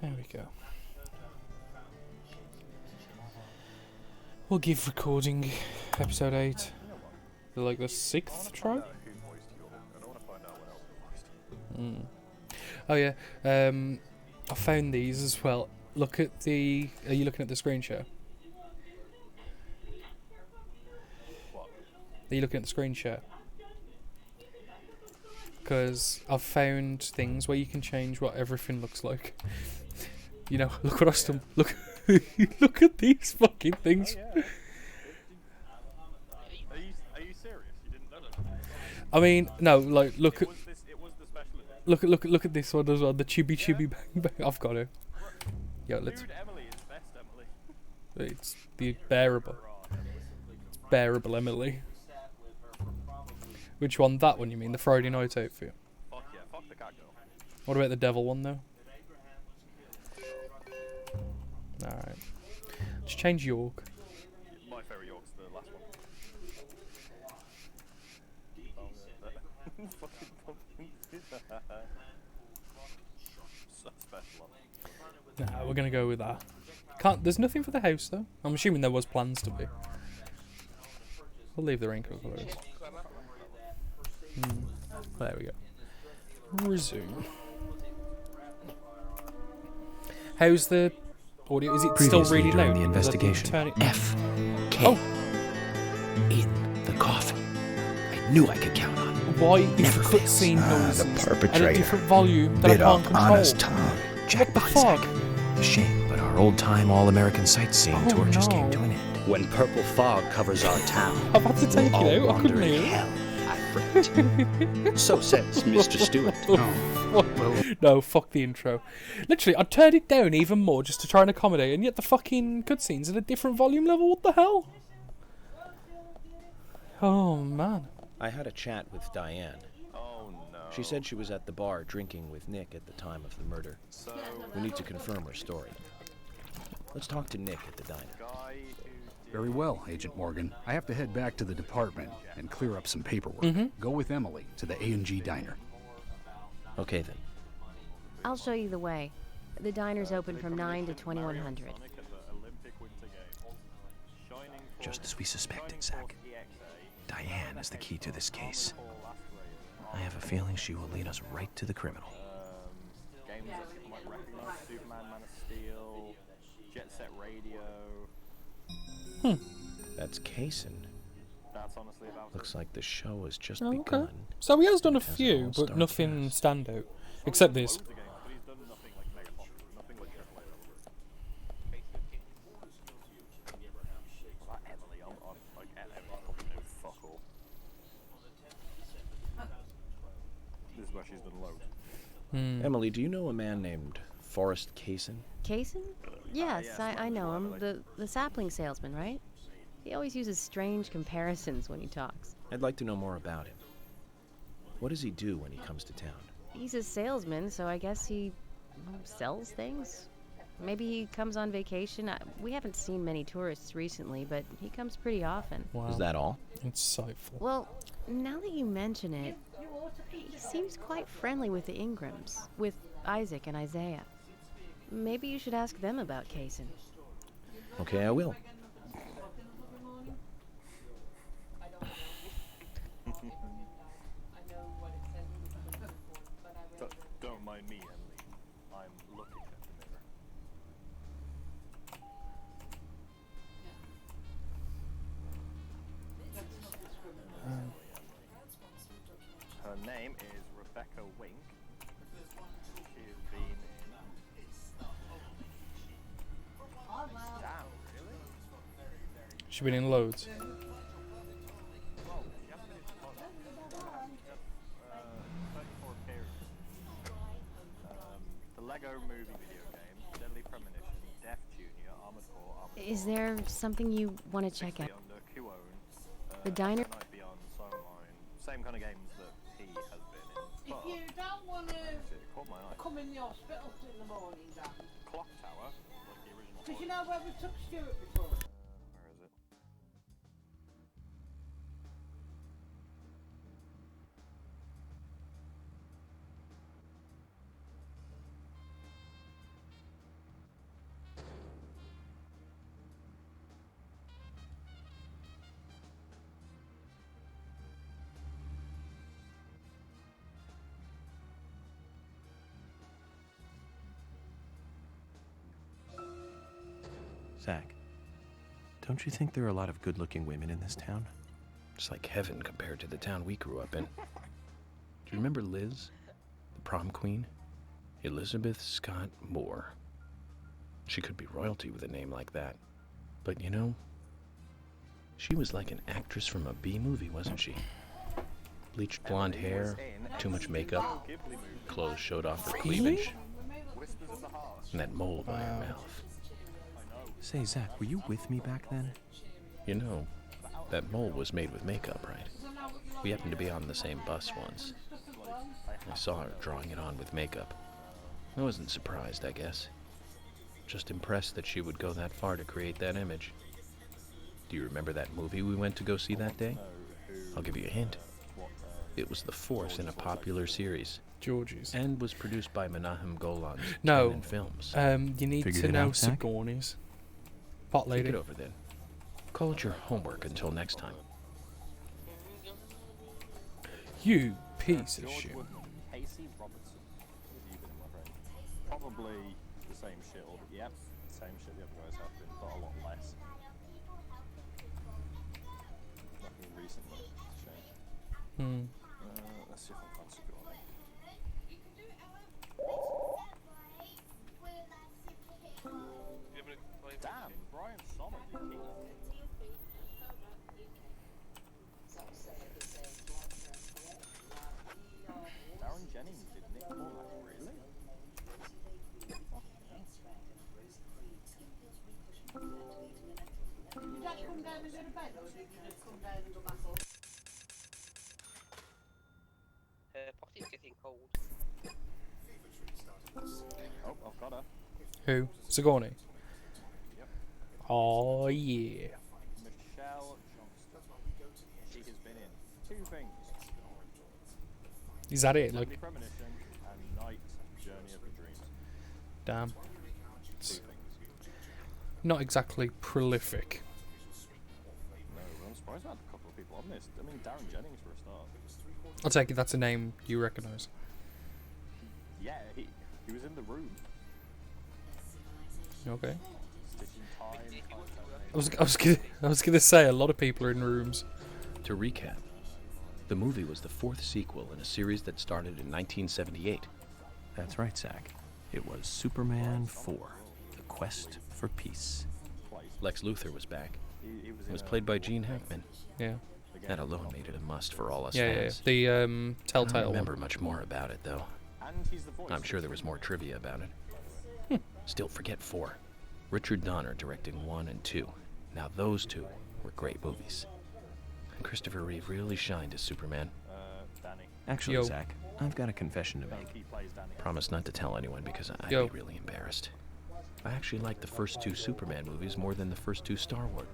There we go. We'll give recording episode 8 like the 6th try. Oh yeah, I found these as well. Look at the. Are you looking at the screen share? What? Are you looking at the screen share? Because I've found things where you can change what everything looks like. You know, look what I stumbled. Look, look at these fucking things. Oh, yeah. Are you serious? You didn't know that? I mean, no, like look at. It was the special edition. Look at this one as well. The chibi bang bang. I've got it. Yeah, let's. Dude, Emily is best Emily. It's the bearable. It's bearable Emily. Which one? That one you mean? The Friday night outfit? Fuck yeah, fuck the cat girl. What about the devil one though? Alright. Just change York. My favourite York's the last one. Fucking pumpkins. So special. Nah, we're gonna go with that. There's nothing for the house though. I'm assuming there was plans to be. We'll leave the raincoat colours. There we go. Resume. How's the audio? Is it still Previously really during loud? the investigation, Turn it. F.K. Oh. in the coffin. I knew I could count on. Why is the Never cutscene fails. noises the at a perpetrator. different volume that Bit I can't off control? honest Tom. Jack What the fuck? Bonsack. A shame, but our old-time all-American sightseeing Oh, tour just no. came to an end. When purple fog covers our town, I've had to take all it out. I wander couldn't in hear it. hell. I fret. So says Mr. Stewart. No, fuck the intro. Literally, I turned it down even more just to try and accommodate, and yet the fucking cutscene's at a different volume level. What the hell? Oh man. I had a chat with Diane. Oh no. She said she was at the bar drinking with Nick at the time of the murder. So, We need to confirm her story. Let's talk to Nick at the diner. guy who did Very well, Agent Morgan. I have to head back to the department and clear up some paperwork. Go with Emily to the A&G diner. Okay then. I'll show you the way. The diner's open from 9 to 2100. Sonic at the Olympic Winter Games. Shining Force- Just as we suspected, Shining Zach. Force EXA. Diane is the key to this case. Paul Asteroid. I have a feeling she will lead us right to the criminal. Games that people might recognize: Superman, Man of Steel, Jet Set Radio. That's Kaysen. That's honestly about Looks like the show has just Oh, okay. begun. So he has done a It has an few, all-star but nothing cast. standout. Except this. the games, but he's done nothing like mega popular, nothing like AAA level. Like Emily, I'm like Emily probably knows fuck all. This is where she's done loads. Emily, do you know a man named Forrest Kaysen? Kaysen? Yes, yes, I know him. like- The sapling salesman, right? He always uses strange comparisons when he talks. I'd like to know more about him. What does he do when he comes to town? He's a salesman, so I guess he sells things? Maybe he comes on vacation. We haven't seen many tourists recently, but he comes pretty often. Wow. Is that all? Insightful. Well, now that you mention it, he seems quite friendly with the Ingrams, with Isaac and Isaiah. Maybe you should ask them about Kaysen. Okay, I will. Don't mind me, Emily. I'm looking at the mirror. Her name is Rebecca Wink. She has been in. Damn, really? She's been in loads. Well, she has been in a lot. 34 appearances. The Lego movie video game, Deadly Premonition, Death Junior, Armored Core, Armored Is there something you want to check out? Under Kuon, The diner? Night Beyond, Soulmine, same kind of games that he has been in. If But you don't want to it caught my eye. come in the hospital in the morning, Dan, Clock Tower, like the original. because you one. know where we took Stuart before? Where is it? Zach, don't you think there are a lot of good-looking women in this town? It's like heaven compared to the town we grew up in. Do you remember Liz, the prom queen? Elizabeth Scott Moore. She could be royalty with a name like that. But you know, she was like an actress from a B movie, wasn't she? Bleached blonde hair, too much makeup, clothes showed off her cleavage, and that mole by her mouth. Say, Zach, were you with me back then? You know, that mole was made with makeup, right? We happened to be on the same bus once. I saw her drawing it on with makeup. I wasn't surprised, I guess. Just impressed that she would go that far to create that image. Do you remember that movie we went to go see that day? I'll give you a hint. It was the fourth in a popular series. George's. And was produced by Menahem Golan's No. Canon Films. You need Figured to it know out, Zach? Sigourney's. Pot Take lady. it over then. Call it your homework until next time. You piece of George shit. Woodman, Casey Robertson. What have you been, my friend? Probably the same shit. Yep, same shit the other guys have been, but a lot less. Nothing recently. It's a shame. Let's see if I can find Sigourney. Damn, Brian Sommer, you king. Darren Jennings did Nick Cormack, really? Did Daddy come down and go to bed, or did you just come down and go back up? Potty's getting cold. Oh, I've got her. Who? Sigourney. Yep. Oh yeah. Michelle Johnston. She has been in 2 things. Is that it? Like, Deadly Premonition and Night Journey of the Dreams. damn. 2 It's things. not exactly prolific. No, I'm surprised about a couple of people on this. I mean, Darren Jennings for a start. I'll take it that's a name you recognise. Yeah, he was in The Room. Okay. Stitching Time. I was gonna say a lot of people are in rooms. To recap, the movie was the 4th sequel in a series that started in 1978. That's right, Zach. It was Superman 4, The Quest for Peace. Lex Luthor was back. He It was played by Gene Hackman. Yeah. That alone made it a must for all us Yeah, yeah. fans. The I don't Telltale remember one. much more about it, though. And he's the voice. I'm sure there was more trivia about it. Still, forget 4. Richard Donner directing 1 and 2. Now those 2 were great movies. And Christopher Reeve really shined as Superman. Danny. Actually, Yo. Zach, I've got a confession to make. He plays Danny. Promise not to tell anyone because I'd Yo. be really embarrassed. I actually like the first 2 Superman movies more than the first 2 Star Wars.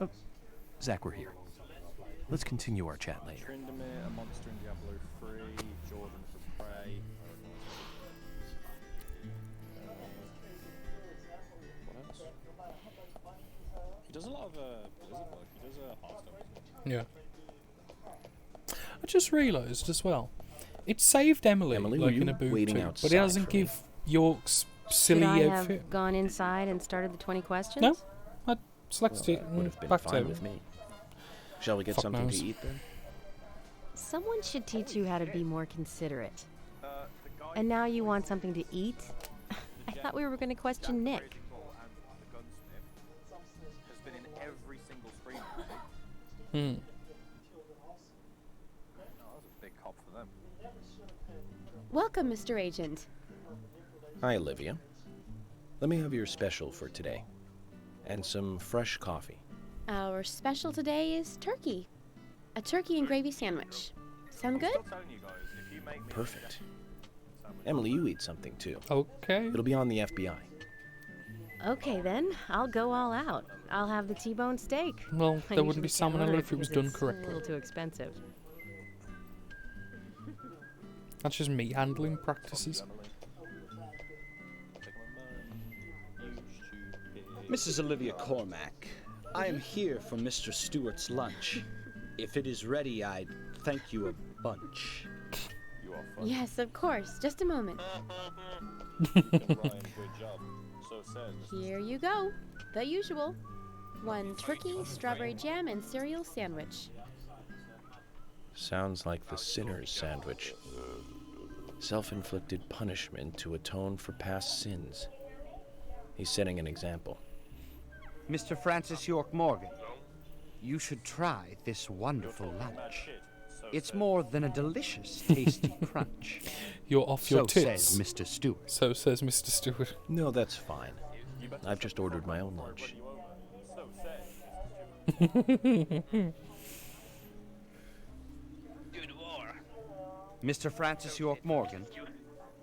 Oh, Zach, we're here. Let's continue our chat later. Tryndamere, A Monster in Diablo 3, Jordan for Prey. What else? He does a lot of Blizzard work. He does Hearthstone as well. Yeah. I just realised as well. It saved Emily, Emily, were like you in a booth waiting too, but outside it doesn't for me? give York's Should silly I outfit. have gone inside and started the 20 questions? No, I selected it Would have been back fine to with me. Shall we get Fuck something knows. to eat then? Someone should teach you how to be more considerate. The guy And now you want something to eat? I thought we were going to question Nick. and the gunsmith has been in every single screen. Hmm. That was a big cop for them. Welcome, Mr. Agent. Hi, Olivia. Let me have your special for today. And some fresh coffee. Our special today is turkey. A turkey and gravy sandwich. Sound good? Still telling you guys, if you make me Perfect. Emily, you eat something too. Okay. It'll be on the FBI. Okay then, I'll go all out. I'll have the T-bone steak. Well, I there wouldn't be usually can't salmonella order if it was because done it's correctly. A little too expensive. That's just meat handling practices. Mrs. Olivia Cormack, I am here for Mr. Stewart's lunch. If it is ready, I'd thank you a bunch. You are fun. Yes, of course. Just a moment. Ryan, good job. So says. Here you go. The usual. 1 turkey, strawberry jam, and cereal sandwich. Sounds like the sinner's sandwich. Self-inflicted punishment to atone for past sins. He's setting an example. Mr. Francis York Morgan, you should try this wonderful lunch. It's more than a delicious, tasty crunch. You're off your So tits. says Mr. Stewart. So says Mr. Stewart. No, that's fine. I've just ordered my own lunch. Mr. Francis York Morgan,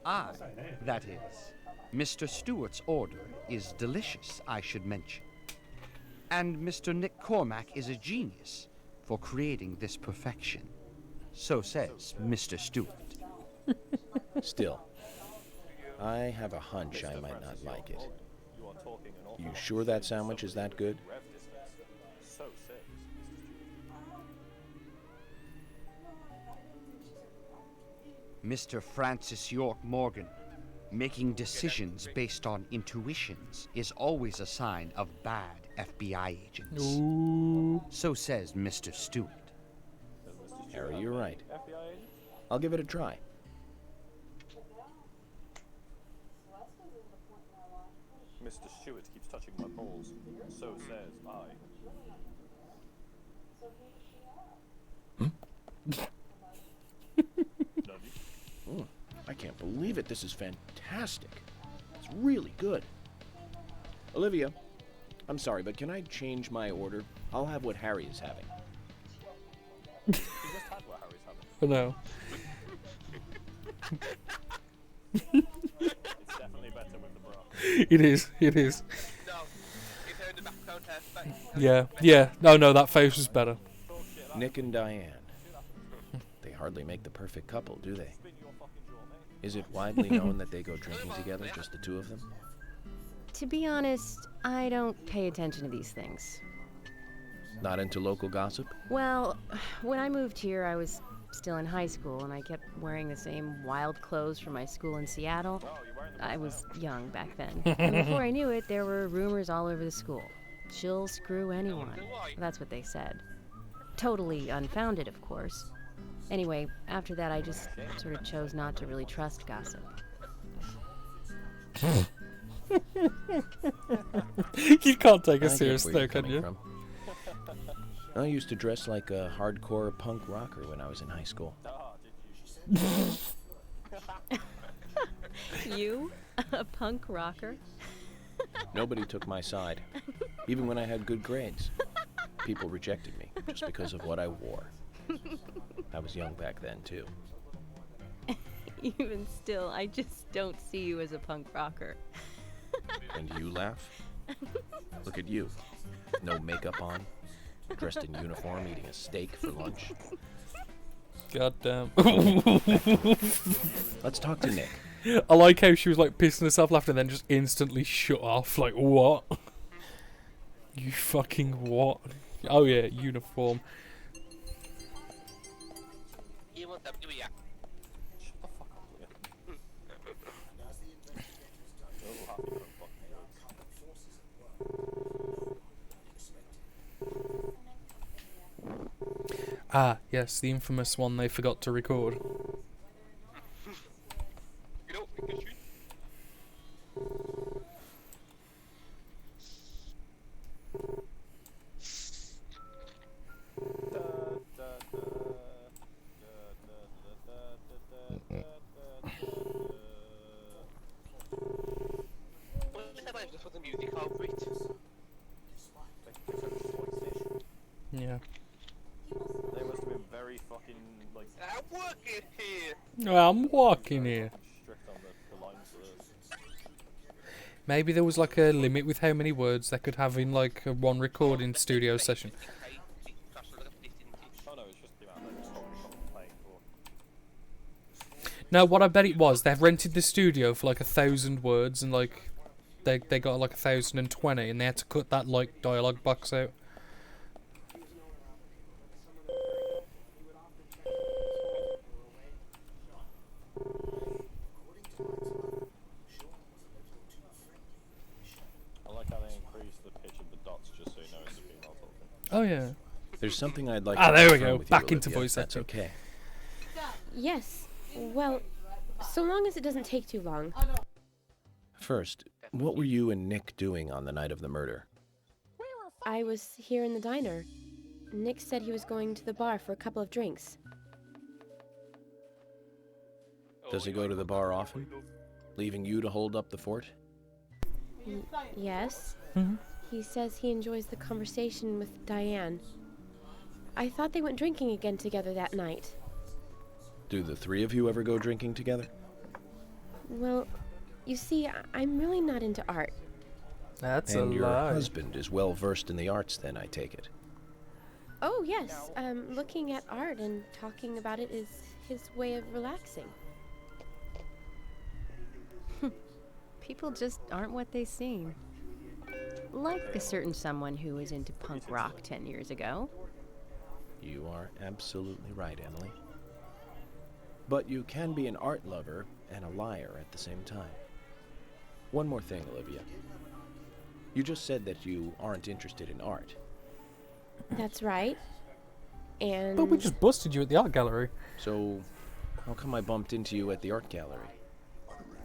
that is, Mr. Stewart's order is delicious, I should mention. And Mr. Nick Cormack is a genius for creating this perfection. So says Mr. Stewart. Still, I have a hunch I might not like it. You sure that sandwich is that good? Mr. Francis York Morgan, making decisions based on intuitions is always a sign of bad FBI agents. Ooh. So says Mr. Stewart. Harry, you're right. I'll give it a try. Mr. Stewart keeps touching my balls. So says I. I can't believe it. This is fantastic. It's really good. Olivia, I'm sorry, but can I change my order? I'll have what Harry is having. You just had what Harry's having. I know. It's definitely better with the bra. It is. It is. No, you've heard the background hair. Yeah. Yeah. No, that face was better. Nick and Diane. They hardly make the perfect couple, do they? Is it widely known that they go drinking together, just the two of them? To be honest, I don't pay attention to these things. Not into local gossip? Well, when I moved here, I was still in high school, and I kept wearing the same wild clothes from my school in Seattle. I was young back then. And before I knew it, there were rumors all over the school. She'll screw anyone. That's what they said. Totally unfounded, of course. Anyway, after that, I just sort of chose not to really trust gossip. You can't take I us get serious where though, you're can coming you? from. I used to dress like a hardcore punk rocker when I was in high school. You? A punk rocker? Nobody took my side. Even when I had good grades. People rejected me just because of what I wore. I was young back then, too. Even still, I just don't see you as a punk rocker. And you laugh? Look at you. No makeup on. Dressed in uniform, eating a steak for lunch. God damn. Let's talk to Nick. I like how she was like pissing herself laughing and then just instantly shut off. Like, what? You fucking what? Oh yeah, uniform. You want them to be Shut the fuck up, Leah. Ah, yes, the infamous one they forgot to record. You know, we can shoot. For the music over it. Yeah. They must have been very fucking like. I'm working here. I'm walking here. Strict on the lines of Maybe there was like a limit with how many words they could have in like a one recording studio session. Oh no, it's just the amount of songs I'm playing for. No, what I bet it was, they've rented the studio for like 1,000 words and like they got like 1,020 and they had to cut that like dialogue box out. I like how they increase the pitch Oh yeah. There's something I'd like Ah, to there we confirm go. with Back you, into Olivia, voice if that's acting. okay. Yes. Well, so long as it doesn't take too long. First, what were you and Nick doing on the night of the murder? I was here in the diner. Nick said he was going to the bar for a couple of drinks. Does he go to the bar often? Leaving you to hold up the fort? Yes. Mhm. He says he enjoys the conversation with Diane. I thought they went drinking again together that night. Do the three of you ever go drinking together? Well, you see, I'm really not into art. That's And a your lie. husband is well versed in the arts, then, I take it. Oh, yes. Looking at art and talking about it is his way of relaxing. People just aren't what they seem. Like a certain someone who was into punk rock 10 years ago. You are absolutely right, Emily. But you can be an art lover and a liar at the same time. One more thing, Olivia. You just said that you aren't interested in art. That's right. And But we just busted you at the art gallery. So, how come I bumped into you at the art gallery?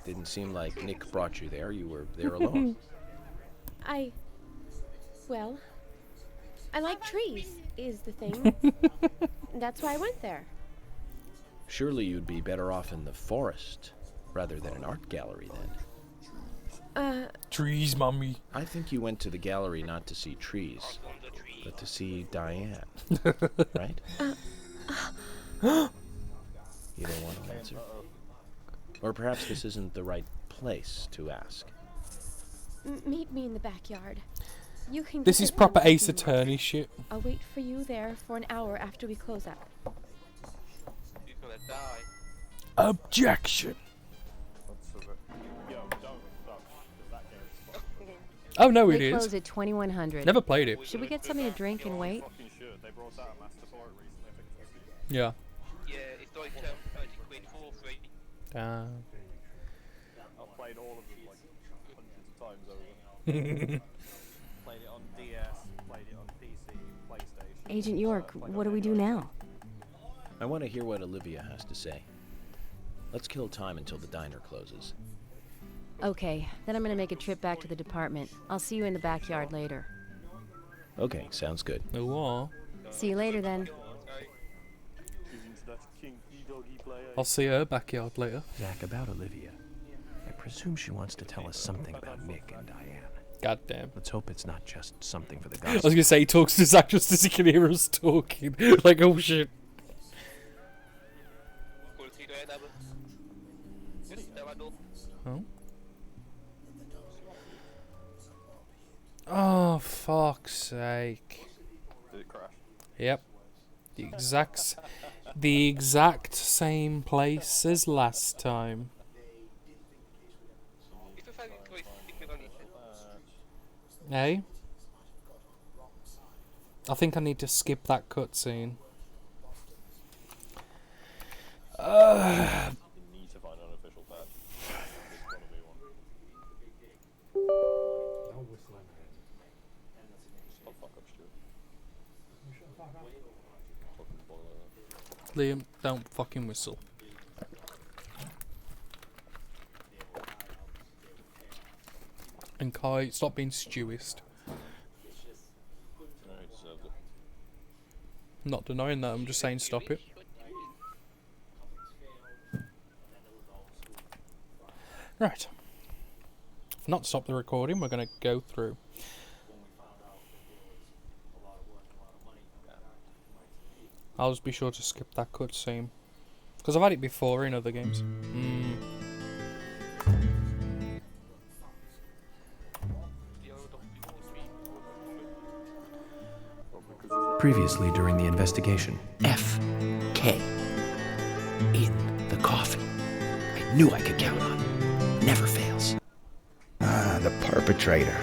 Didn't seem like Nick brought you there. You were there alone. Well, I like trees, is the thing. That's why I went there. Surely you'd be better off in the forest rather than an art gallery then. Trees, mummy. I think you went to the gallery not to see trees, but to see Diane. Right? You don't want to answer? Or perhaps this isn't the right place to ask. Meet me in the backyard. You can. This get is it proper done Ace if you want. Attorney shit. I'll wait for you there for an hour after we close up. You're gonna die. Objection. Yo, don't, 'cause that game's fucked. Oh no, it They is. close at 2100. Never played it. Should we get something to drink and wait? Fucking should. They brought out a master for it recently. I think it's supposed to be Yeah. Yeah, it's like 30 quid for free. Damn. I've played all of them like hundreds of times over. Played it on DS, played it on PC, PlayStation. Agent York, what do we do now? I want to hear what Olivia has to say. Let's kill time until the diner closes. Okay, then I'm gonna make a trip back to the department. I'll see you in the backyard later. Okay, sounds good. Oh, See you later then. Isn't that kinky doggy player? I'll see her backyard later. Zach, about Olivia. I presume she wants to tell us something about Nick and Diane. God damn. Let's hope it's not just something for the I was gossip. gonna say he talks to Zach just as he can hear us talking. Like, oh shit. Oh. Oh, fuck's sake. Did it crash? Yep. The exact same place as last time. Hey? I think I need to skip that cutscene. You need to find an official patch. There's gotta be one. Shut the fuck up, Stuart. Fucking spoiler. Liam, don't fucking whistle. And Kai, stop being stewist. No, he deserved it. I'm not denying that, I'm just saying stop it. Right. If not stop the recording, we're going to go through. I'll just be sure to skip that cutscene. Because I've had it before in other games. Previously during the investigation. F.K. in the coffee. I knew I could count on it. Never fails. Ah, the perpetrator.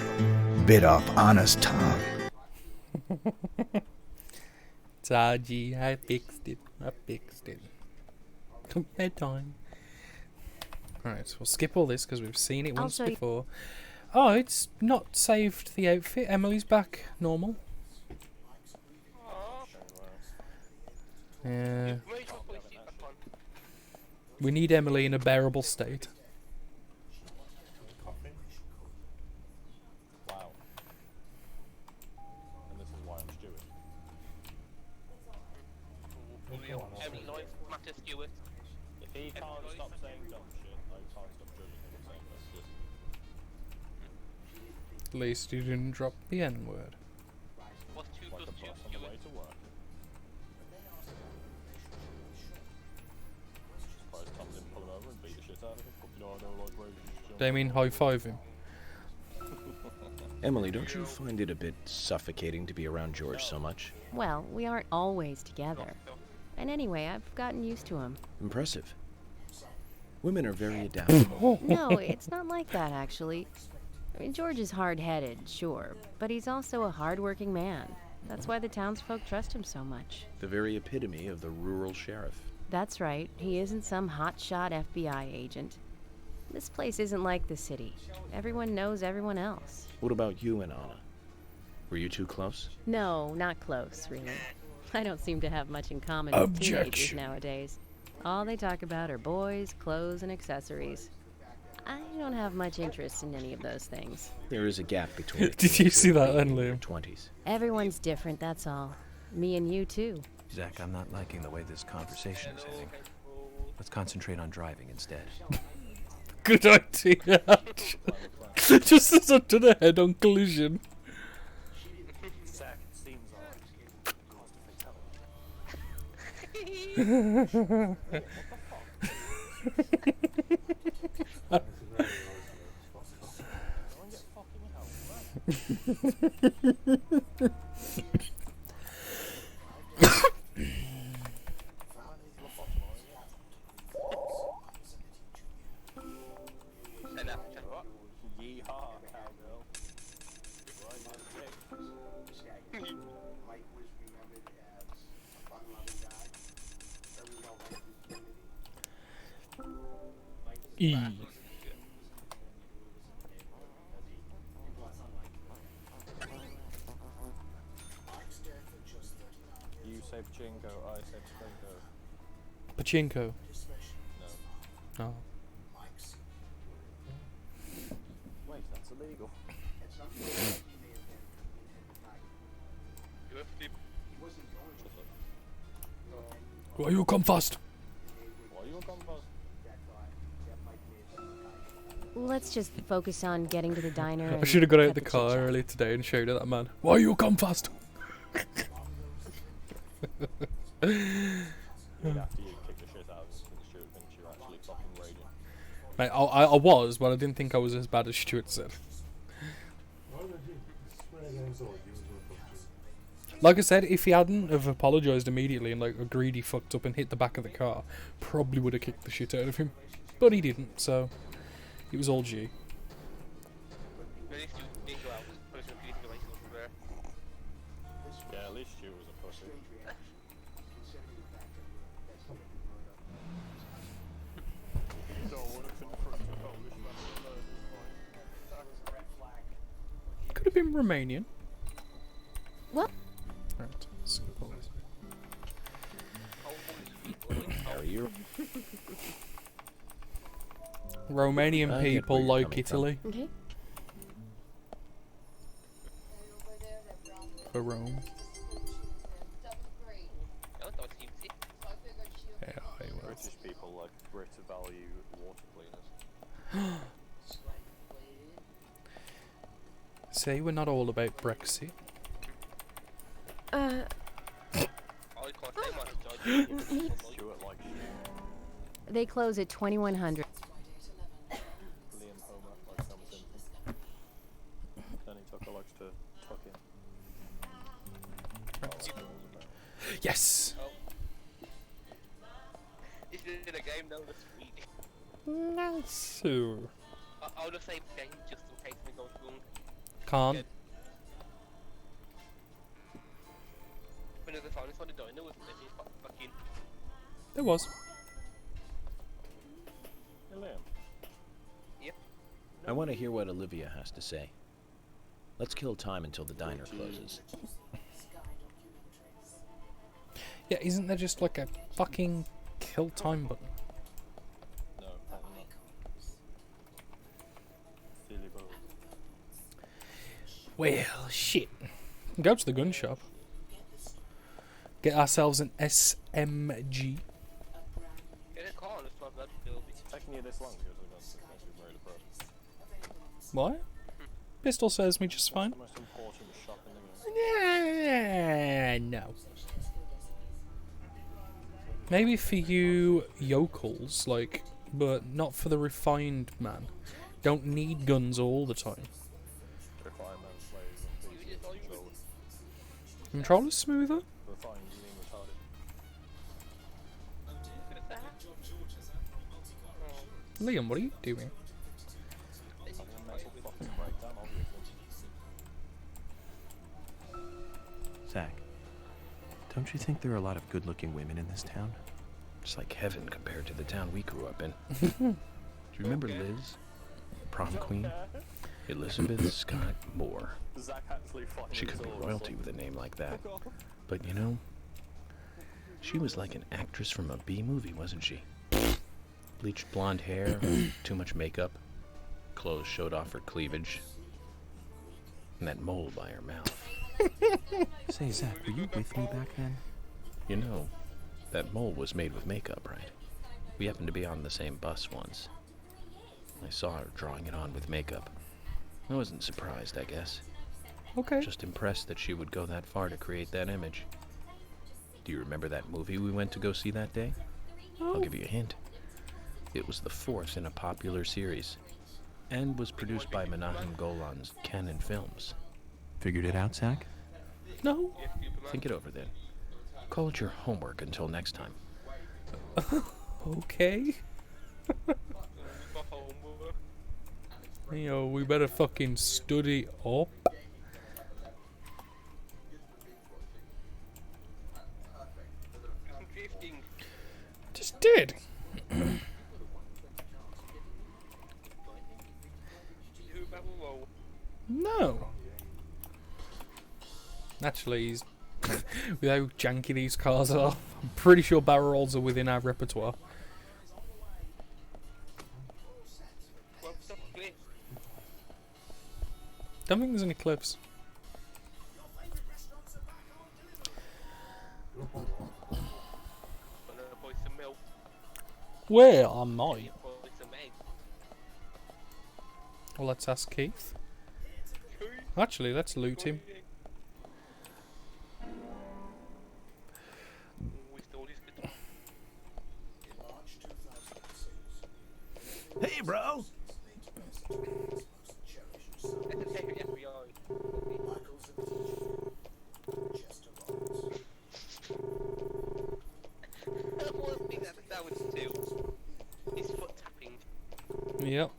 Bit off Anna's tongue. Taji, I fixed it. Bedtime. Alright, so we'll skip all this because we've seen it once Also- before. Oh, it's not saved the outfit. Emily's back normal. Yeah. We need Emily in a bearable state. Wow. And this is why I'm Stuart. Emily Lloyd, Matter Stewart. If he can't stop saying dumb shit, I can't stop judging him and saying this shit. At least you didn't drop the N word. What's 2 Like plus a 2, bus on the way to work. Surprised Tom didn't pull him over and beat the shit out of him. No, I don't like racist. They mean high five him. Emily, don't you find it a bit suffocating to be around George so much? Well, we aren't always together. And anyway, I've gotten used to him. Impressive. Women are very adaptable. No, it's not like that, actually. I mean, George is hard-headed, sure, but he's also a hard-working man. That's why the townsfolk trust him so much. The very epitome of the rural sheriff. That's right. He isn't some hotshot FBI agent. This place isn't like the city. Everyone knows everyone else. What about you and Anna? Were you two close? No, not close, really. I don't seem to have much in common with teenagers nowadays. All they talk about are boys, clothes, and accessories. I don't have much interest in any of those things. There is a gap between. Did you see that then, Liam? 20s. Everyone's different, that's all. Me and you, too. Zach, I'm not liking the way this conversation is heading. Let's concentrate on driving instead. Good idea. Just as under the head-on collision. Zach, it seems like Yeehaw, cowgirl. E. You say pachinko, I say pachinko. Pachinko. No. Oh. Wait, that's illegal. Why you come fast? Why you come fast? Let's just focus on getting to the diner. I should have got out of the car earlier today and showed it that man. Why you come fast? After you kick the shit out of him, Stuart thinks you're actually fucking raging. Mate, I was, but I didn't think I was as bad as Stuart said. Like I said, if he hadn't have apologised immediately and like agreed he fucked up and hit the back of the car, probably would have kicked the shit out of him. But he didn't, so it was all G. Yeah, at least Stu was a pussy. Could have been Romanian. What? Right, Singapore. Are you? Romanian I get people where you're like coming Italy. Okay. For Rome. Yeah, I will. British people like Brit value water cleaners. Say we're not all about Brexit. Stuart likes They close at 2100. Liam Homer likes Homer Simpson. Then he Tucker likes to tuck in. Yes! Is it a game now? That's sweet. Nice. I'll just say game just in case we go wrong. Can't. When the finals on the diner, wasn't it? He's back in. It was. Hey, Liam. Yep. I want to hear what Olivia has to say. Let's kill time until the diner closes. Yeah, isn't there just like a fucking kill time button? No, apparently not. Silly bug. Well, shit. Go to the gun shop. Get ourselves an SMG. Get a car and let's drive that building. It's taking you this long to go to the guns. It's actually very depressed. What? Pistol serves me just fine. It's the most important shop in England. No. Maybe for you yokels, like, but not for the refined man. Don't need guns all the time. Refined man plays on PC controller. Controller's smoother? Refined, you mean retarded. Liam, what are you doing? Having a mental fucking breakdown, obviously. Zach, don't you think there are a lot of good-looking women in this town? It's like heaven compared to the town we grew up in. Do you remember Liz? The prom queen? Elizabeth Scott Moore. Zach actually finally She could be saw royalty with a name like that. But you know, she was like an actress from a B movie, wasn't she? Bleached blonde hair, too much makeup, clothes showed off her cleavage, and that mole by her mouth. Say, Zach, were you with me back then? You know, that mole was made with makeup, right? We happened to be on the same bus once. I saw her drawing it on with makeup. I wasn't surprised, I guess. Okay. Just impressed that she would go that far to create that image. Do you remember that movie we went to go see that day? I'll give you a hint. It was the fourth in a popular series, and was produced by Menahem Golan's Canon Films. Figured it out, Zach? No. Think it over then. Call it your homework until next time. Okay. Yo, we better fucking study up. Just did. No. Actually, he's with how janky these cars are, I'm pretty sure barrel rolls are within our repertoire. Don't think there's any cliffs. Well, I might. Well, let's ask Keith. Actually, let's loot him. Hey, bro! Yep.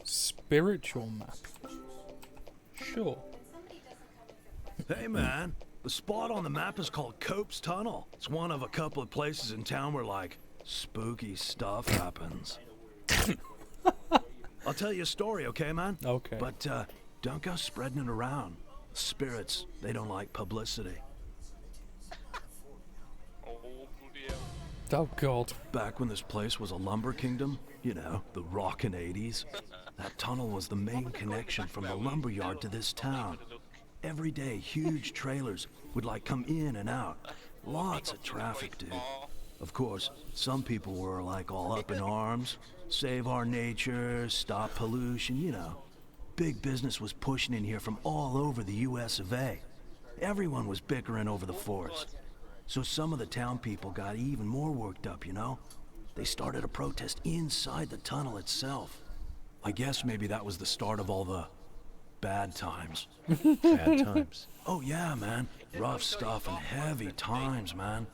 Spiritual map. Sure. Hey, man. The spot on the map is called Cope's Tunnel. It's one of a couple of places in town where, like, spooky stuff happens. I'll tell you a story, okay, man? Okay. But, don't go spreading it around. Spirits, they don't like publicity. Oh, God. Back when this place was a lumber kingdom, you know, the rockin' 80s, that tunnel was the main connection from the lumber yard to this town. Every day, huge trailers would, like, come in and out. Lots of traffic, dude. Of course, some people were, like, all up in arms. Save our nature, stop pollution, you know. Big business was pushing in here from all over the US of A. Everyone was bickering over the forest. So some of the town people got even more worked up, you know? They started a protest inside the tunnel itself. I guess maybe that was the start of all the bad times. Bad times. Oh yeah, man. Rough stuff and heavy times, man.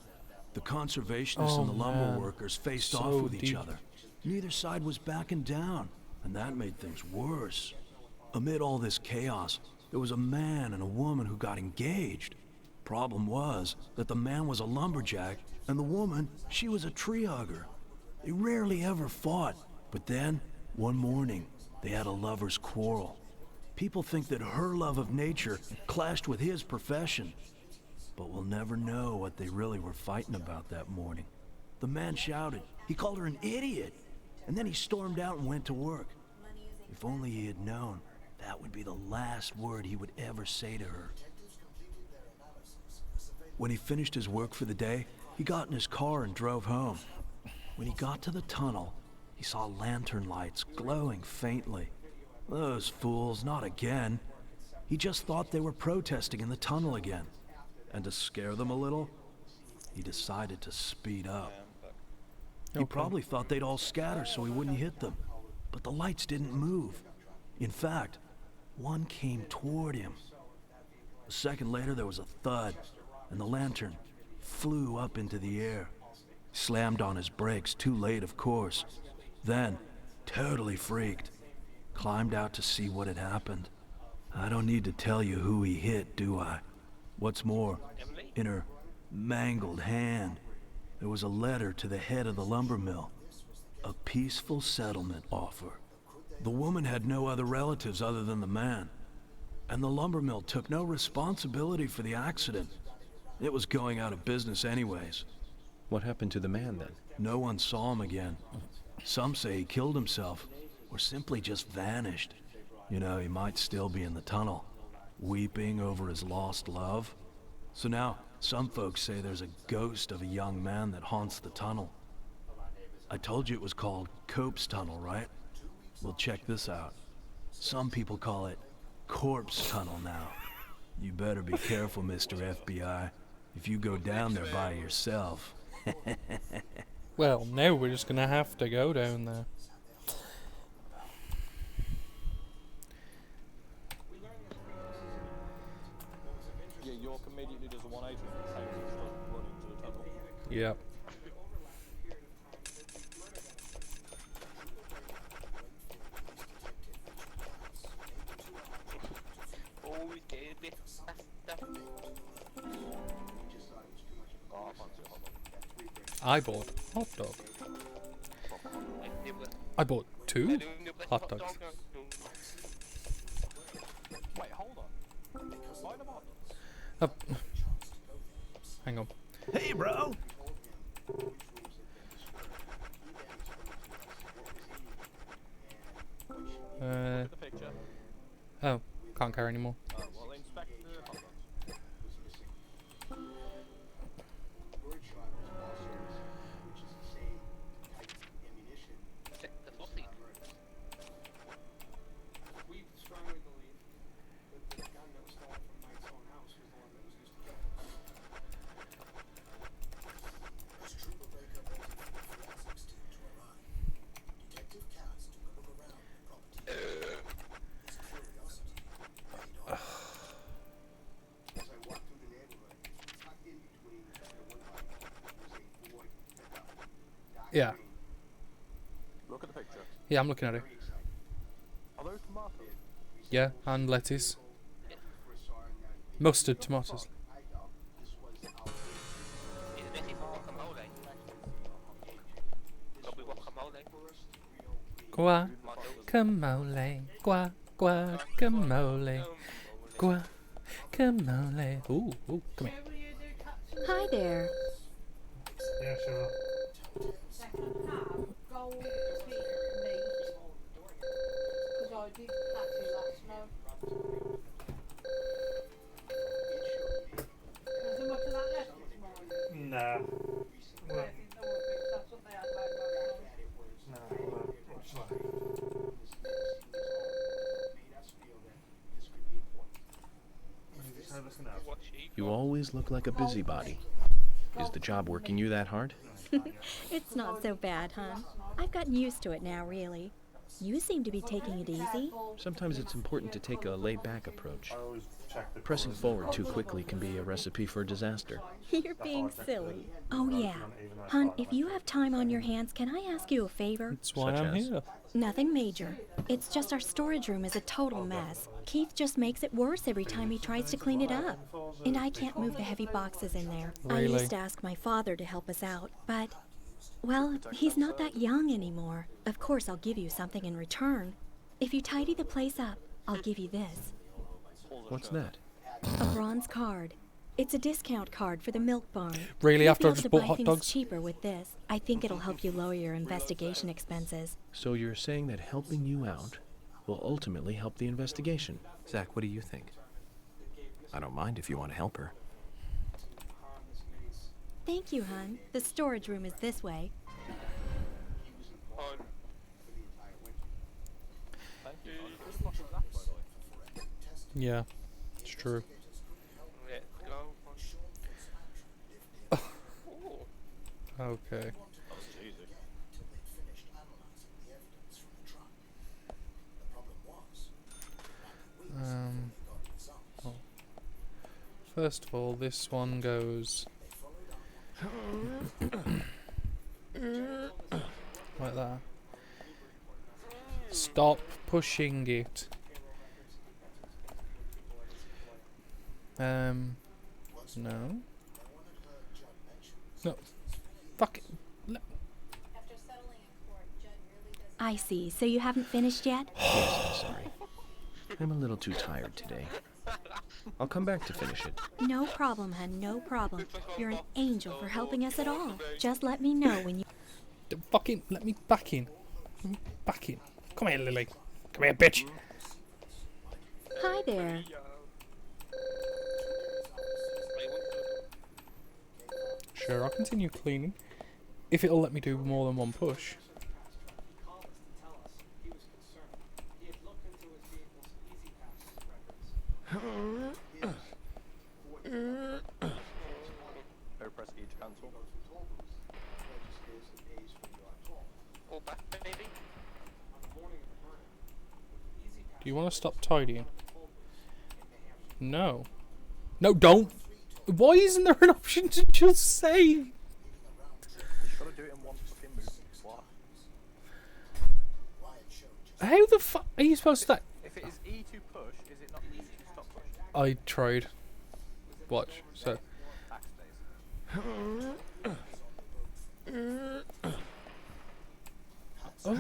The conservationists and the lumber workers faced off with each other. Neither side was backing down, and that made things worse. Amid all this chaos, there was a man and a woman who got engaged. Problem was that the man was a lumberjack, and the woman, she was a tree hugger. They rarely ever fought, but then, one morning, they had a lover's quarrel. People think that her love of nature clashed with his profession. But we'll never know what they really were fighting about that morning. The man shouted. He called her an idiot. And then he stormed out and went to work. If only he had known, that would be the last word he would ever say to her. When he finished his work for the day, he got in his car and drove home. When he got to the tunnel, he saw lantern lights glowing faintly. Those fools, not again. He just thought they were protesting in the tunnel again. And to scare them a little, he decided to speed up. He probably thought they'd all scatter so he wouldn't hit them. But the lights didn't move. In fact, one came toward him. A second later, there was a thud, and the lantern flew up into the air. Slammed on his brakes, too late, of course. Then, totally freaked, climbed out to see what had happened. I don't need to tell you who he hit, do I? What's more, in her mangled hand, there was a letter to the head of the lumber mill. A peaceful settlement offer. The woman had no other relatives other than the man. And the lumber mill took no responsibility for the accident. It was going out of business anyways. What happened to the man then? No one saw him again. Some say he killed himself, or simply just vanished. You know, he might still be in the tunnel, weeping over his lost love. So now, some folks say there's a ghost of a young man that haunts the tunnel. I told you it was called Cope's Tunnel, right? Well, check this out. Some people call it Corpse Tunnel now. You better be careful, Mr. FBI, if you go down there by yourself. Well, now we're just gonna have to go down there. Yeah, York immediately does a 180 and takes his run into the tunnel. Yep. I bought hot dog. I bought 2 hot dogs. Wait, hold on. Why the hot dogs? Hang on. Hey, bro! Look at the picture. Oh, can't carry anymore. Oh, well, inspect the hot dogs. Yeah. Look at the picture. Yeah, I'm looking at it. Are those tomatoes? Yeah, and lettuce. Mustard tomatoes. Guacamole, guacamole, guacamole. Ooh, come here. Hi there. Yeah, sure. No. Well, You always look like a busybody. Is the job working you that hard? It's not so bad, hon. I've gotten used to it now, really. You seem to be taking it easy. Sometimes it's important to take a laid-back approach. Pressing forward too quickly can be a recipe for disaster. You're being silly. Oh, yeah. Hon, if you have time on your hands, can I ask you a favor? That's why I'm here. Nothing major. It's just our storage room is a total mess. Keith just makes it worse every time he tries to clean it up. And I can't move the heavy boxes in there. I Really? used to ask my father to help us out, but, well, he's not that young anymore. Of course, I'll give you something in return. If you tidy the place up, I'll give you this. What's that? A bronze card. It's a discount card for the milk barn. Really, You'll after be I able just to bought buy hot things dogs? cheaper with this. I think it'll help you lower your investigation expenses. So you're saying that helping you out will ultimately help the investigation? Zach, what do you think? I don't mind if you want to help her. Thank you, hon. The storage room is this way. Yeah, it's true. Okay. Well, first of all, this one goes like that. Stop pushing it. No. No. Fuck it. I see. So you haven't finished yet? Yes, I'm sorry. I'm a little too tired today. I'll come back to finish it. No problem, hun. No problem. You're an angel for helping us at all. Just let me know when you... Fucking let me back in. Let me back in. Come here, Lily. Come here, bitch. Hi there. Sure, I'll continue cleaning. If it'll let me do more than one push. Press E to cancel. All back, maybe? Do you want to stop tidying? No. No, don't. Why isn't there an option to just say? You gotta do it in one fucking move. What? How the fuck are you supposed to? If it is E to push, is it not E to stop push? I tried. Watch. So. Oh.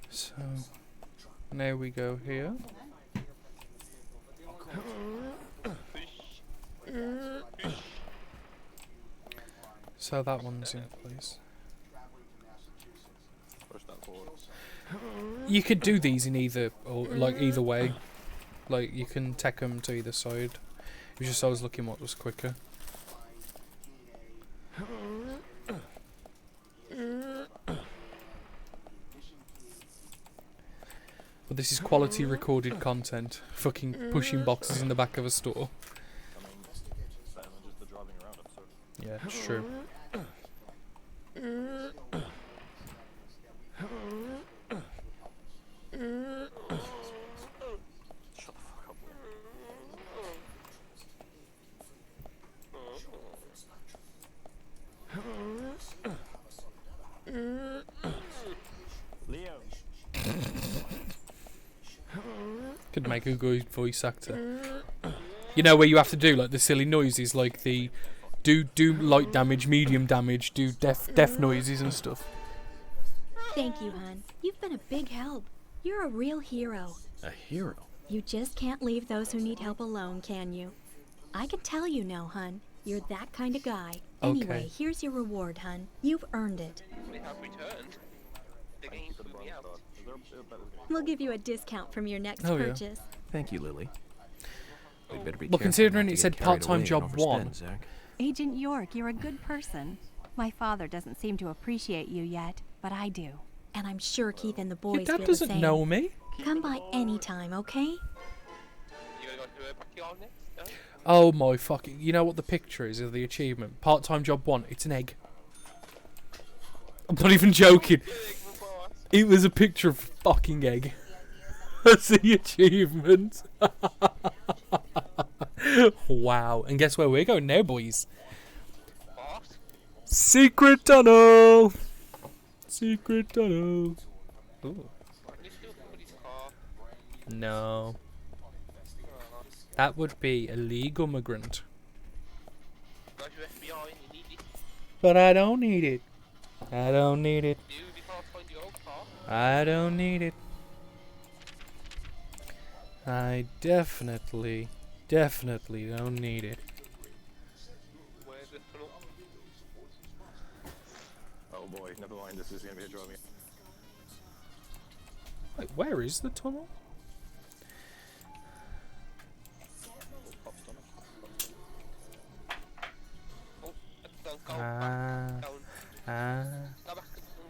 So now we go here. So that one's in place. Push that forward. You could do these in either, or like either way. Like you can take them to either side. It was just I was looking what was quicker. But this is quality recorded content. Fucking pushing boxes in the back of a store. Better than just the driving around episode. Yeah, it's true. Shut the fuck up. Leo. Could make a good voice actor. You know where you have to do like the silly noises, like the do light damage, medium damage, do deaf noises and stuff. Thank you, hon. You've been a big help. You're a real hero. A hero? You just can't leave those who need help alone, can you? I can tell you now, hun. You're that kind of guy. Anyway, Okay. here's your reward, hun. You've earned it. We have returned. The game threw me out. We'll give you a discount from your next Oh, yeah. purchase. Thank you, Lily. We'd better be Well, careful considering not it to said get carried part-time away and job overspend, 1. Zach. Agent York, you're a good person. My father doesn't seem to appreciate you yet, but I do. And I'm sure Keith and the Your boys dad feel doesn't the same. know me. Come by anytime, okay? You gonna go to a backyard next? No? Oh my fucking... You know what the picture is of the achievement? Part-time job 1. It's an egg. I'm not even joking. It was a picture of a fucking egg. That's the achievement. Wow. And guess where we're going now, boys? What? Secret tunnel. Secret tunnel. Ooh. Can you steal somebody's car? No. That would be illegal migrant. but I don't need it. I don't need it. I don't need it. I definitely don't need it. Where's the tunnel? Oh boy, never mind. This is gonna be a drawing. Wait, where is the tunnel?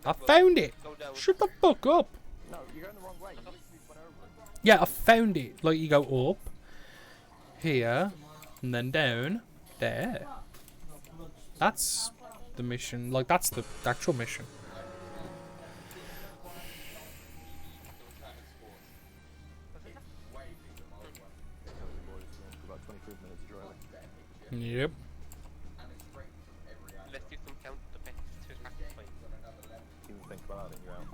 I found it! Shut the fuck up! No, you're going the wrong way. You went over it. Yeah, I found it. Like, you go up, here, and then down, there. That's the mission. Like, that's the actual mission. About 23 minutes driving. Yep. Let's do some count the best to actually. Even think about it, you're out.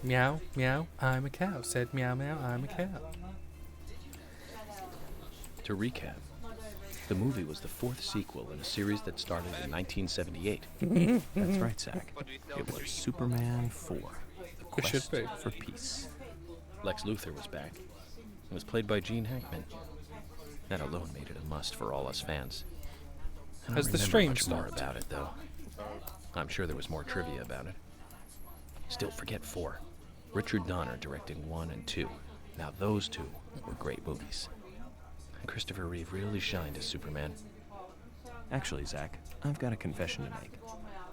Meow, meow, I'm a cow. Said meow, meow, I'm a cow. To recap, the movie was the fourth sequel in a series that started in 1978. That's right, Zach. It was Superman 4, The Quest be. for Peace. Lex Luthor was back. It was played by Gene Hackman. That alone made it a must for all us fans. I don't Has the remember stream much more stopped? about it, though. I'm sure there was more trivia about it. Still, forget 4. Richard Donner directing 1 and 2. Now those two were great movies. And Christopher Reeve really shined as Superman. Actually, Zach, I've got a confession to make.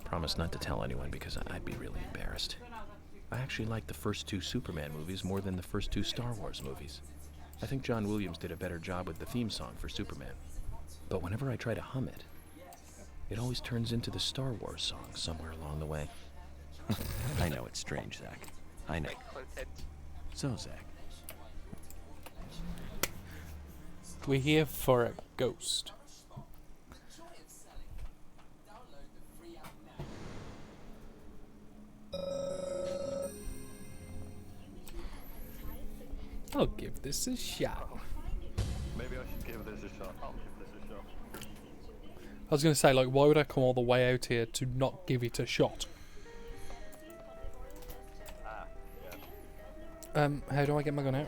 Promise not to tell anyone because I'd be really embarrassed. I actually like the first 2 Superman movies more than the first 2 Star Wars movies. I think John Williams did a better job with the theme song for Superman. But whenever I try to hum it, it always turns into the Star Wars song somewhere along the way. I know it's strange, Zach. I know. So, Zach, We're here for a ghost. I'll give this a shot. Maybe I should give this a shot. I'll give this a shot. I was going to say, like, why would I come all the way out here to not give it a shot? How do I get my gun out?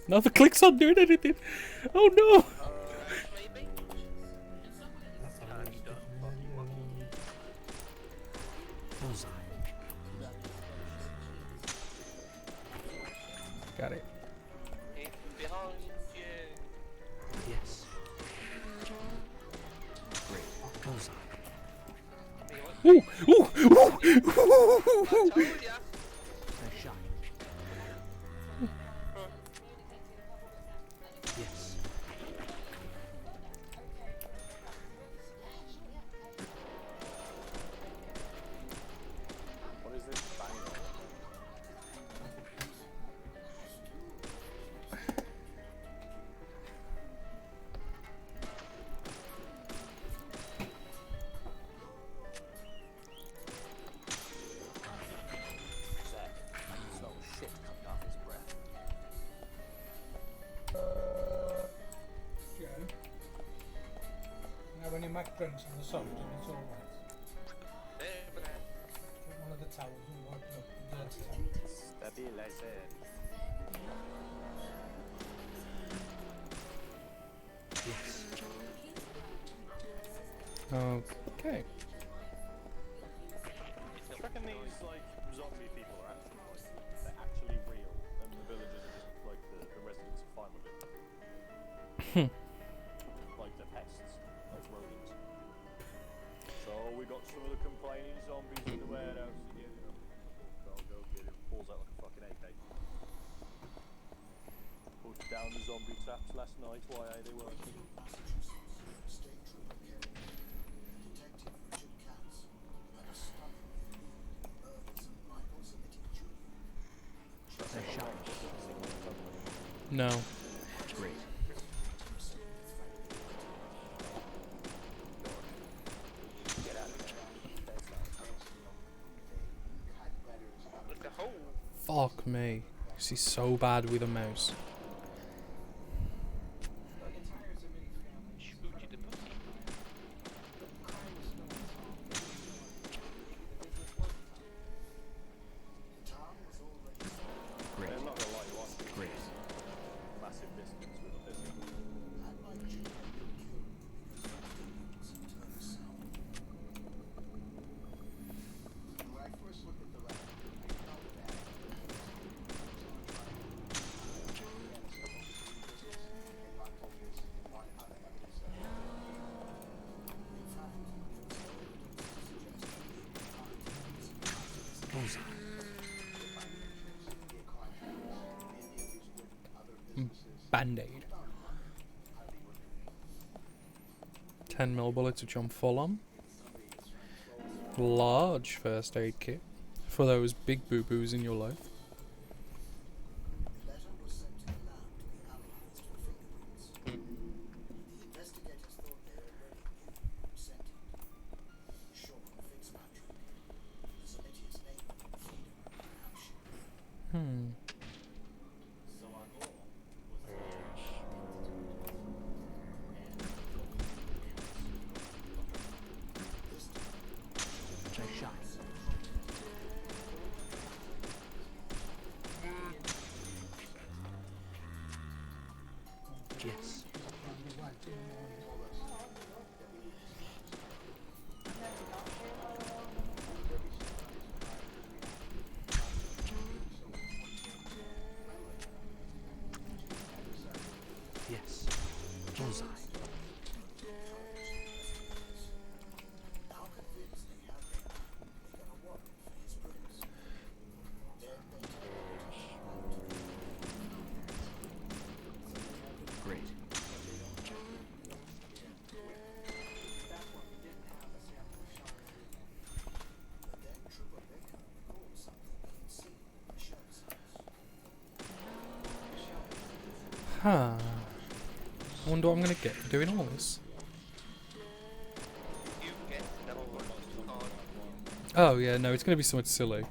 No, the click's not doing anything. Oh no! Got it. yes. Ooh! Ooh! Ooh! Yes. What is this? Shit coming off his breath. Now when your Mac drinks on the soft and it's all right. Get one of the towels and wipe it up with the dirty towel. Stabilizer. Yes. Okay. I reckon these like zombie people are actually like they're actually real, and the villagers are just like the residents are fine with it. Like the pests, like rodents. So we got some of the complaining zombies in the warehouse again. I'll go get him. Pulls out like a fucking AK. Put down the zombie traps last night. Why are they working? No. Fuck me. This is so bad with a mouse. Great. I'm not gonna lie, you are great. Massive distance with this. Band-Aid. 10mm bullets which I'm full on. Large first aid kit for those big boo-boos in your life. Yes. Yes. Bullseye. Great. Huh. I wonder what I'm gonna get for doing all this. Oh yeah, no, it's gonna be somewhat silly.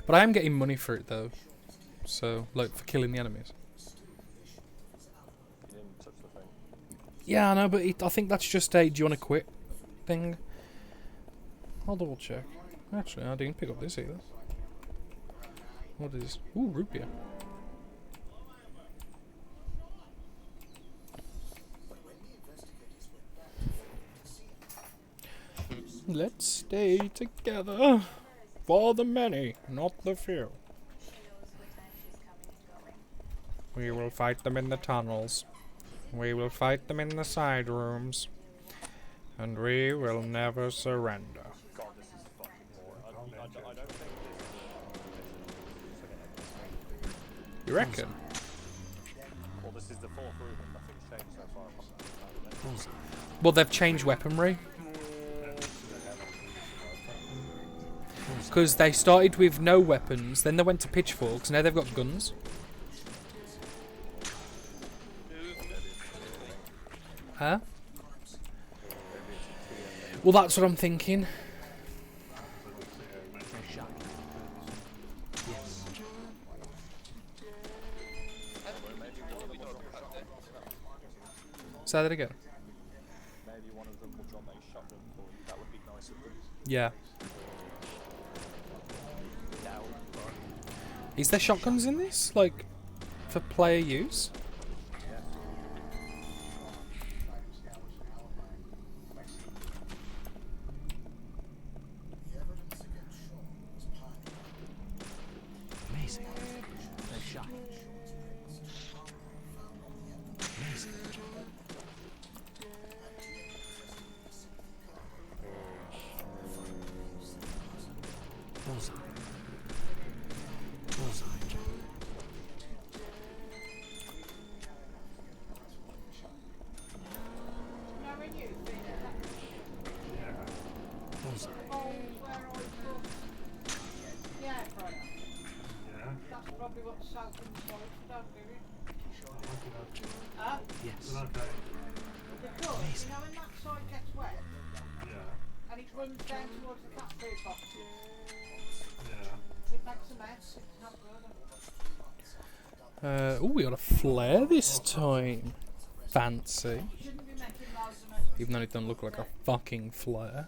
But I am getting money for it though. So, like, for killing the enemies. You didn't touch the thing. Yeah, I know, but I think that's just a do you wanna quit thing. I'll double check. Actually, I didn't pick up this either. What is... Ooh, root beer. Let's stay together for the many, not the few. We will fight them in the tunnels. We will fight them in the side rooms. And we will never surrender. God, this is fucking boring. I don't think this is... You reckon? Well, this is the fourth room and nothing's changed so far. Well, they've changed weaponry. Because they started with no weapons, then they went to pitchforks, now they've got guns. Huh? Well, that's what I'm thinking. Say that again. Maybe one of them will drop a shotgun for you. That would be nice of them. Yeah. Is there shotguns in this? Like, for player use? Amazing. Nice shot. Amazing. Bullseye. Bullseye. Bullseye. That's probably what South and Solid does, maybe. Huh? Yes. Because, you know, when that side gets wet, And it runs down towards the cat food box. Yeah. It makes a mess. It's not good. Oh, we got a flare this time. Fancy. Even though it doesn't look like a fucking flare.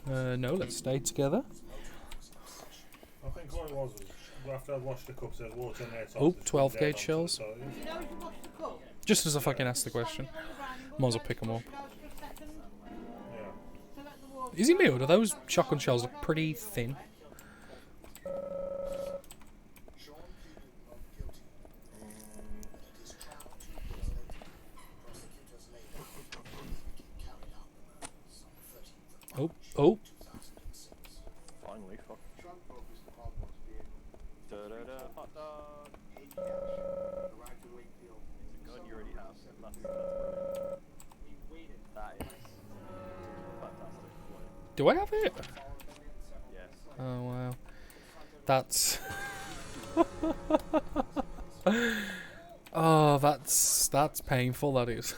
No, let's stay together. I think what it was after I'd washed the cups, there's water in there. Oh, 12 gauge shells. You know, if you wash the cup, Just as I fucking asked the question. Might as well pick them up. Is he me or do those shotgun shells look pretty thin? Oh, oh. Finally, fuck. Da-da-da, hot dog. It's a gun you already have. That's brilliant. That is fantastic. Do I have it? Yes. Oh wow. That's oh, that's painful, that is.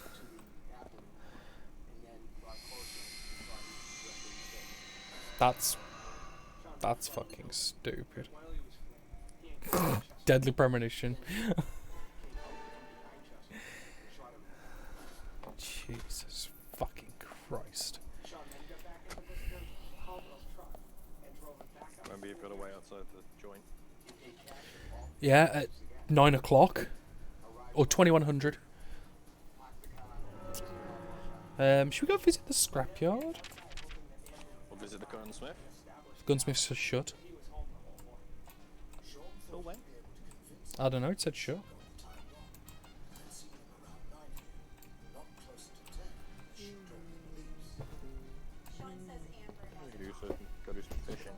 That's fucking stupid. Deadly premonition. Jesus fucking Christ. Remember, you've got to wait outside the joint. Yeah, at 9 o'clock. Or 2100. Should we go visit the scrapyard? Or visit the gunsmith? Gunsmith's shut. Till when? I don't know, it said shut. Go do some fishing.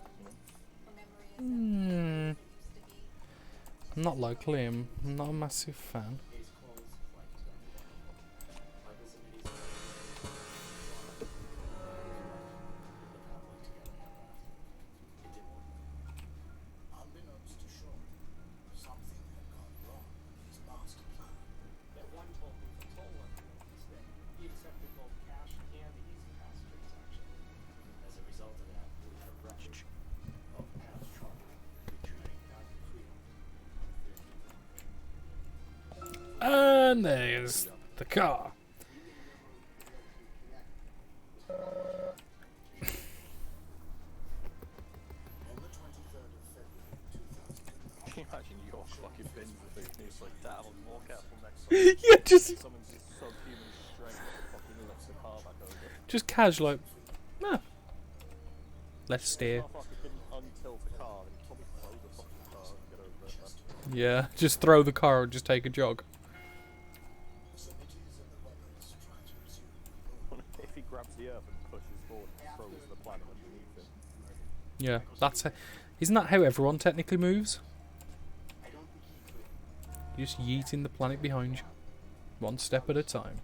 I'm not locally, I'm not a massive fan. And there's the car. Can you imagine your fucking bin for food and it's like that on more careful next time? Yeah, just Someone's subhuman strength to fucking lifts the car back over. just casual, like, nah. Let's steer. Motherfucker couldn't untilt the car and probably throw the fucking car and get over it. Yeah, just throw the car and just take a jog. If he grabs the earth and pushes forward and throws the planet underneath him. Yeah, isn't that how everyone technically moves? You just yeeting the planet behind you. One step at a time.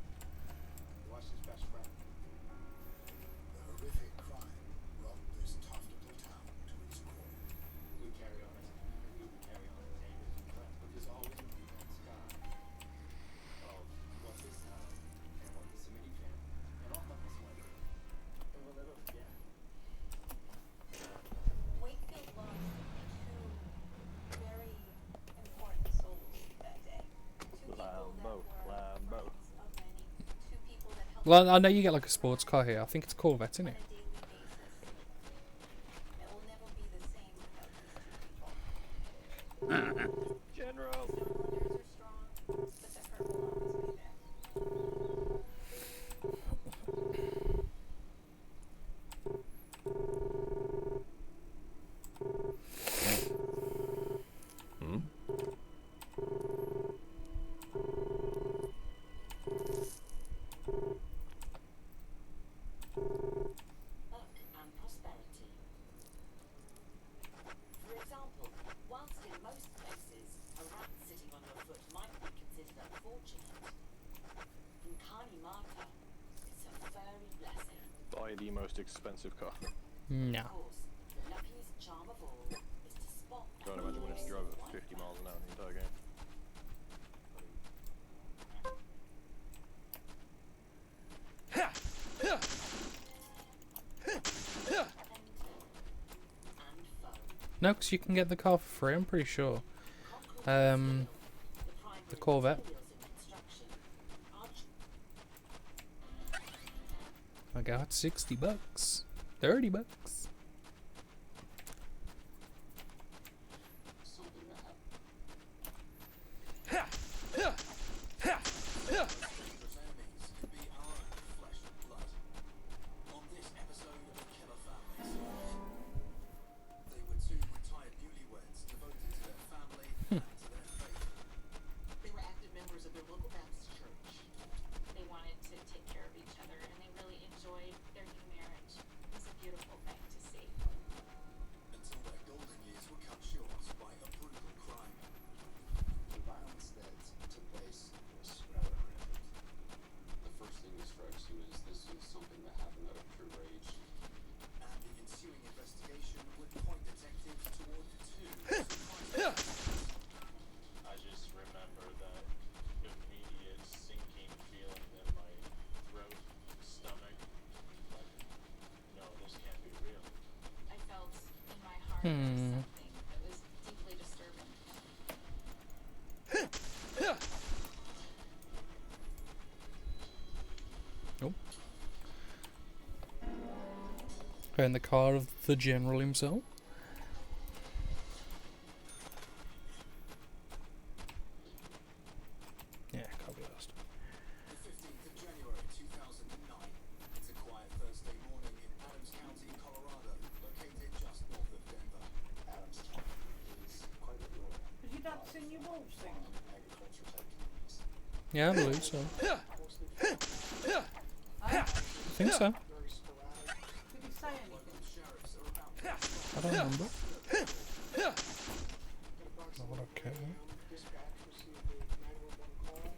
Well, I know you get like a sports car here. I think it's Corvette, isn't it? Buy the most expensive car. No. Can't imagine when it's drove at 50 miles an hour the entire game. No, because you can get the car for free, I'm pretty sure. The Corvette. I got $60. $30. They were active members of their local Baptist church. They wanted to take care of each other, and they really enjoyed their new marriage. It was a beautiful thing to see. Until their golden years were cut short by a brutal crime. The violence that took place was rather horrific. The first thing that strikes you is this is something that happened out of pure rage. And the ensuing investigation would point detectives toward two I just remember that immediate sinking feeling in my throat, stomach. Like, no, this can't be real. I felt in my heart there was something that was deeply disturbing. Nope. In the car of the general himself. Yeah, can't be asked. The 15th of January 2009. It's a quiet Thursday morning in Adams County, Colorado, located just north of Denver. Adams County is quite a rural Have you not seen your wolves thing? agriculture type communities. Yeah, I believe so. I think so. Very sporadic. Did he say anything? Local sheriffs are about to I don't remember. Not okay. dispatch received a 911 call.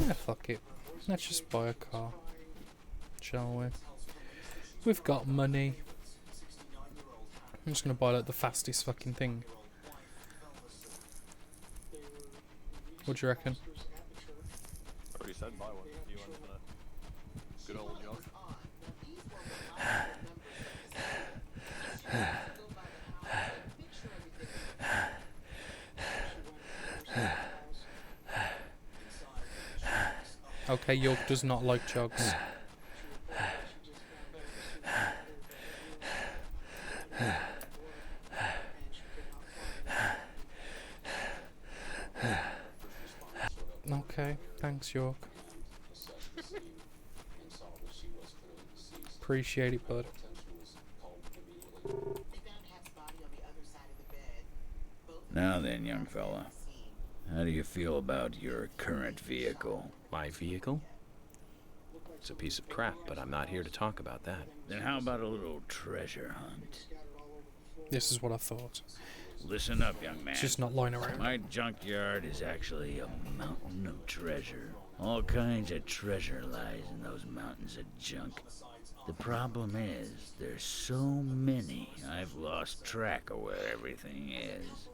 Yeah, fuck it. Let's just buy a car. Shall we? We've got money. I'm just gonna buy like the fastest fucking thing. What do you reckon? I already said buy one. You want a good old junk? Okay, York does not like jogs. Okay, thanks, York. Appreciate it, bud. Now then, young fella, how do you feel about your current vehicle? My vehicle? It's a piece of crap, but I'm not here to talk about that. Then how about a little treasure hunt? This is what I thought. Listen up, young man. It's just not lying around. My junkyard is actually a mountain of treasure. All kinds of treasure lies in those mountains of junk. The problem is, there's so many, I've lost track of where everything is.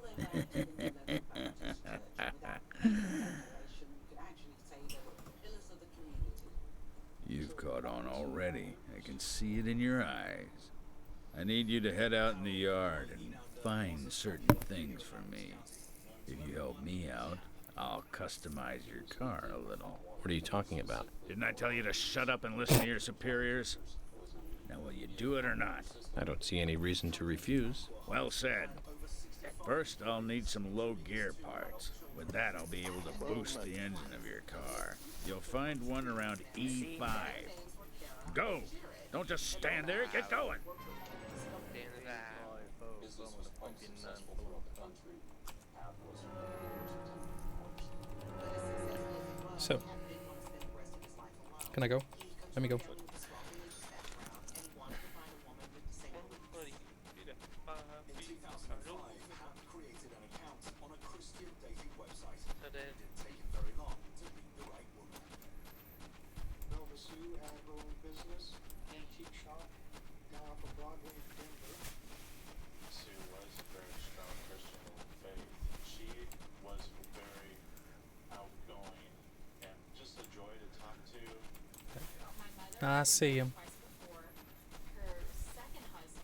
You've caught on already. I can see it in your eyes. I need you to head out in the yard and find certain things for me. If you help me out, I'll customize your car a little. What are you talking about? Didn't I tell you to shut up and listen to your superiors? Now, will you do it or not? I don't see any reason to refuse. Well said. First, I'll need some low gear parts. With that, I'll be able to boost the engine of your car. You'll find one around E5. Go! Don't just stand there, get going! So, can I go? Let me go. created an account on a Christian dating website. It didn't take him very long to meet the right woman. Melba Sue had her own business, antique shop, down off of Broadway in Denver. Sue was a very strong Christian in faith. She was very outgoing and just a joy to talk to. I see him. Her second husband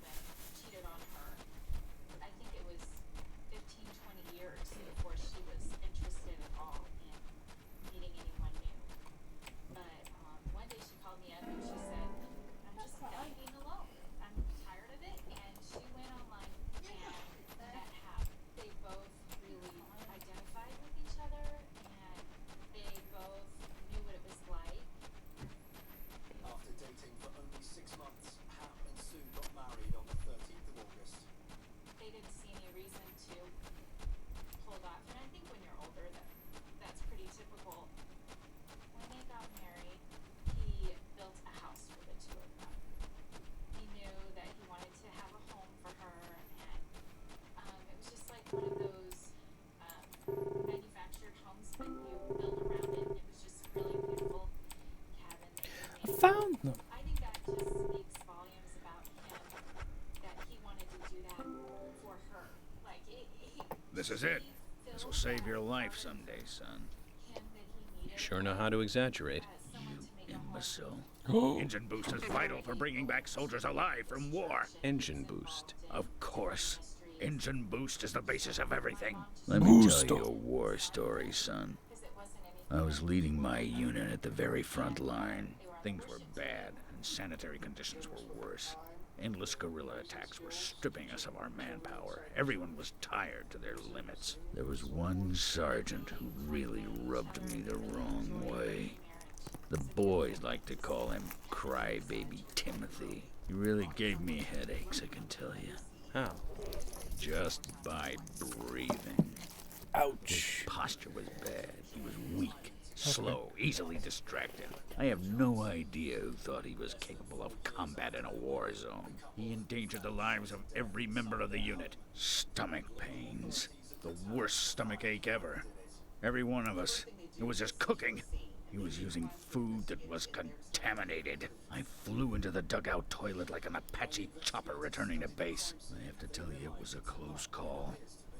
I found them. I think that just speaks volumes about him, that he wanted to do that for her. Like, This is it. This will save your life someday, son. You sure know how to exaggerate. You imbecile. Engine boost is vital for bringing back soldiers alive from war. Engine boost. Of course. Engine boost is the basis of everything. Let me tell you a war story, son. I was leading my unit at the very front line. Things were bad, and sanitary conditions were worse. Endless guerrilla attacks were stripping us of our manpower. Everyone was tired to their limits. There was one sergeant who really rubbed me the wrong way. The boys like to call him Crybaby Timothy. He really gave me headaches, I can tell you. How? Just by breathing. Ouch. His posture was bad. He was weak, slow, easily distracted. I have no idea who thought he was capable of combat in a war zone. He endangered the lives of every member of the unit. Stomach pains. The worst stomach ache ever. Every one of us. It was just cooking. He was using food that was contaminated. I flew into the dugout toilet like an Apache chopper returning to base. I have to tell you, it was a close call.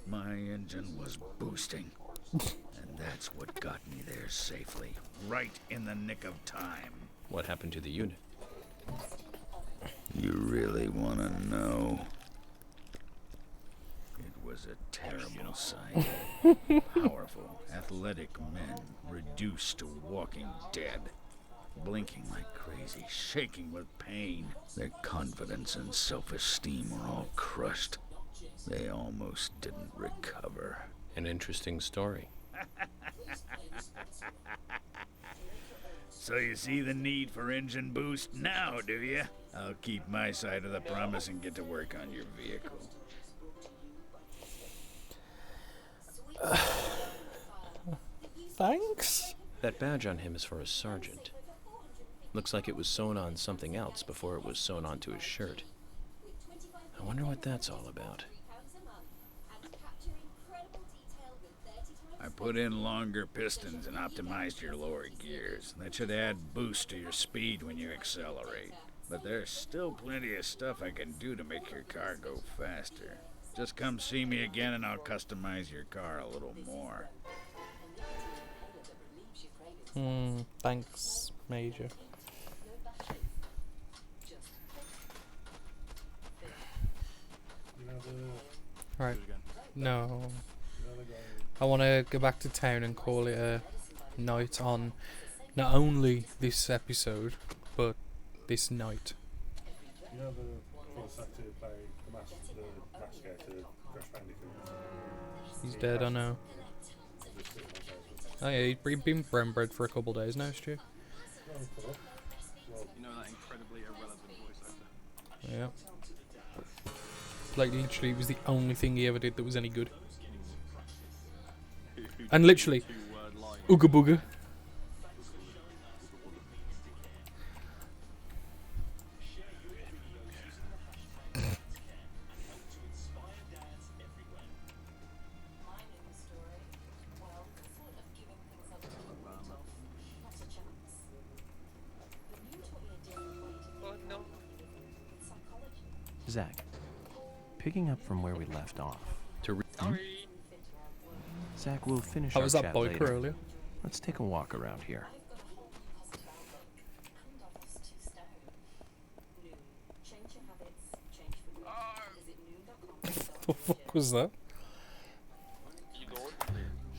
My engine was boosting. And that's what got me there safely. Right in the nick of time. What happened to the unit? You really want to know? It was a terrible sight. Powerful, athletic men reduced to walking dead. Blinking like crazy, shaking with pain. Their confidence and self-esteem were all crushed. They almost didn't recover. An interesting story. So you see the need for engine boost now, do you? I'll keep my side of the promise and get to work on your vehicle. Thanks. That badge on him is for a sergeant. Looks like it was sewn on something else before it was sewn onto his shirt. I wonder what that's all about. I put in longer pistons and optimized your lower gears. That should add boost to your speed when you accelerate. But there's still plenty of stuff I can do to make your car go faster. Just come see me again and I'll customize your car a little more. Thanks, Major. Right. No. I want to go back to town and call it a night on not only this episode, but this night. You know the first actor who played the mask character, Crash Bandicoot? He's dead, I know. Oh yeah, he's been brown bread for a couple of days now, Stu. You know that incredibly irrelevant voice actor? Yeah. Like, literally, it was the only thing he ever did that was any good. And literally, Ooga Booga. Zach, picking up from where we left off. Zach, we'll finish How our was that chat boy later. earlier? Let's take a walk around here. What the fuck was that? You going?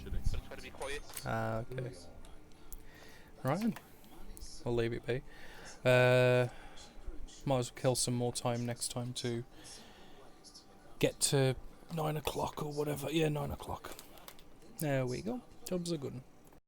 But try to be quiet. Ah, okay. Right. I'll leave it be. Might as well kill some more time next time to get to 9 o'clock or whatever. Yeah, 9 o'clock. There we go. Job's a good one.